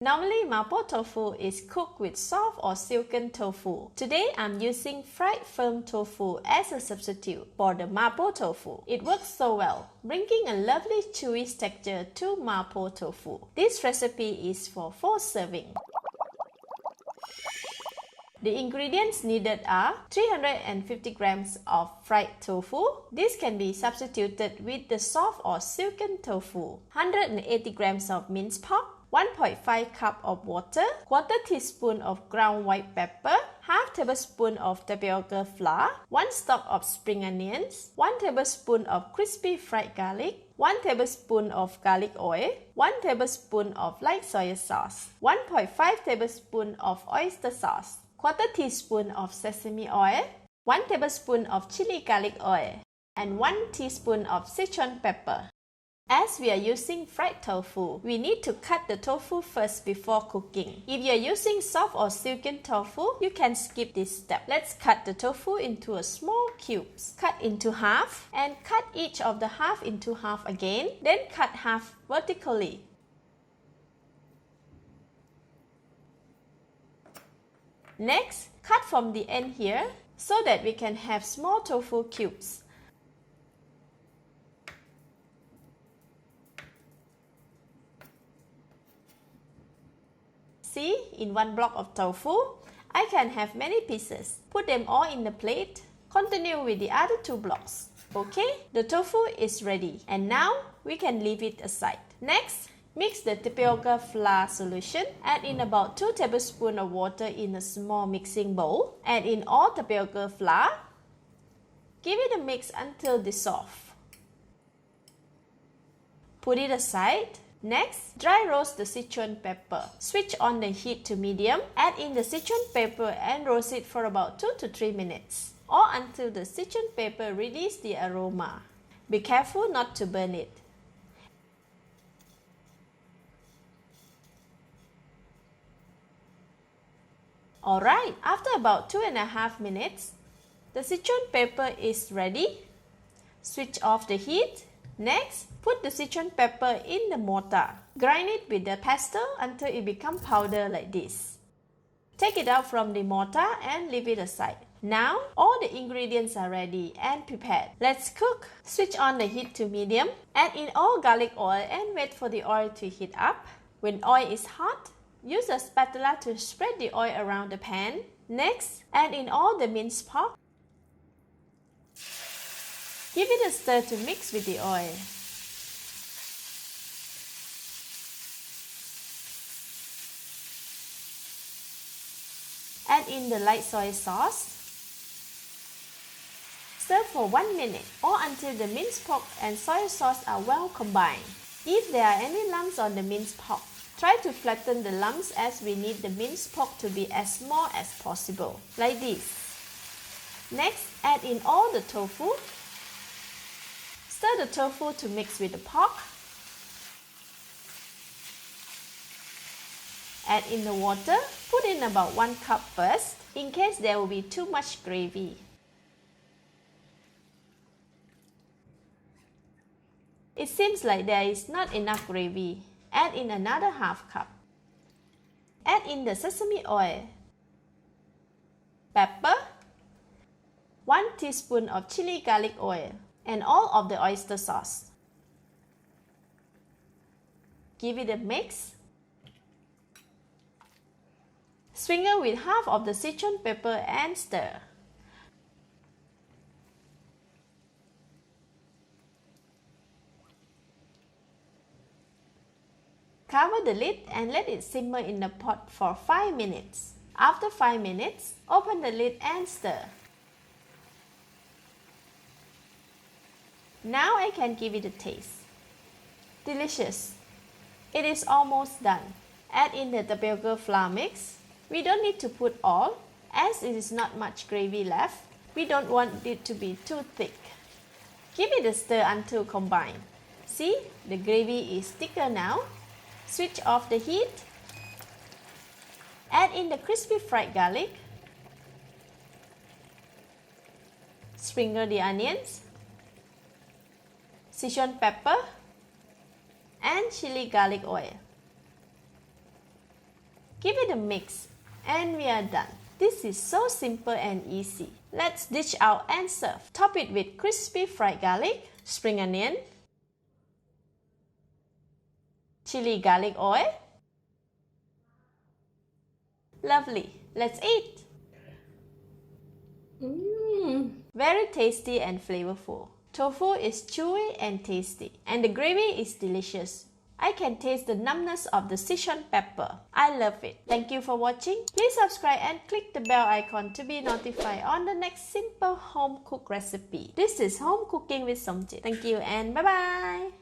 Normally, Mapo Tofu is cooked with soft or silken tofu. Today, I'm using fried firm tofu as a substitute for the Mapo Tofu. It works so well, bringing a lovely chewy texture to Mapo Tofu. This recipe is for 4 servings. The ingredients needed are 350 grams of fried tofu. This can be substituted with the soft or silken tofu. 180 grams of minced pork. 1.5 cup of water, 1/4 teaspoon of ground white pepper, half tablespoon of tapioca flour, 1 stalk of spring onions, 1 tablespoon of crispy fried garlic, 1 tablespoon of garlic oil, 1 tablespoon of light soy sauce, 1.5 tablespoon of oyster sauce, 1/4 teaspoon of sesame oil, 1 tablespoon of chili garlic oil, and 1 teaspoon of Sichuan pepper. As we are using fried tofu, we need to cut the tofu first before cooking. If you are using soft or silken tofu, you can skip this step. Let's cut the tofu into a small cubes. Cut into half and cut each of the half into half again, then cut half vertically. Next, cut from the end here so that we can have small tofu cubes. See, in one block of tofu, I can have many pieces. Put them all in the plate. Continue with the other 2 blocks. Okay, the tofu is ready and now we can leave it aside. Next, mix the tapioca flour solution. Add in about 2 tablespoons of water in a small mixing bowl. Add in all tapioca flour. Give it a mix until dissolved. Put it aside. Next, dry roast the Sichuan pepper. Switch on the heat to medium. Add in the Sichuan pepper and roast it for about 2 to 3 minutes or until the Sichuan pepper releases the aroma. Be careful not to burn it. Alright, after about 2.5 minutes, the Sichuan pepper is ready. Switch off the heat. Next, put the Sichuan pepper in the mortar. Grind it with the pestle until it becomes powder like this. Take it out from the mortar and leave it aside. Now, all the ingredients are ready and prepared. Let's cook. Switch on the heat to medium. Add in all garlic oil and wait for the oil to heat up. When oil is hot, use a spatula to spread the oil around the pan. Next, add in all the minced pork. Give it a stir to mix with the oil. Add in the light soy sauce. Stir for 1 minute or until the minced pork and soy sauce are well combined. If there are any lumps on the minced pork, try to flatten the lumps as we need the minced pork to be as small as possible, like this. Next, add in all the tofu. Stir the tofu to mix with the pork. Add in the water. Put in about 1 cup first, in case there will be too much gravy. It seems like there is not enough gravy. Add in another half cup. Add in the sesame oil, pepper, 1 teaspoon of chili garlic oil, and all of the oyster sauce. Give it a mix. Sprinkle with half of the Sichuan pepper and stir. Cover the lid and let it simmer in the pot for 5 minutes. After 5 minutes, open the lid and stir. Now I can give it a taste. Delicious! It is almost done. Add in the tapioca flour mix. We don't need to put all, as it is not much gravy left. We don't want it to be too thick. Give it a stir until combined. See, the gravy is thicker now. Switch off the heat. Add in the crispy fried garlic. Sprinkle the onions, Sichuan pepper, and chili garlic oil. Give it a mix, and we are done. This is so simple and easy. Let's dish out and serve. Top it with crispy fried garlic, spring onion, chili garlic oil. Lovely. Let's eat. Very tasty and flavorful. Tofu is chewy and tasty, and the gravy is delicious. I can taste the numbness of the Sichuan pepper. I love it. Thank you for watching. Please subscribe and click the bell icon to be notified on the next simple home cooked recipe. This is Home Cooking with Somjit. Thank you and bye-bye.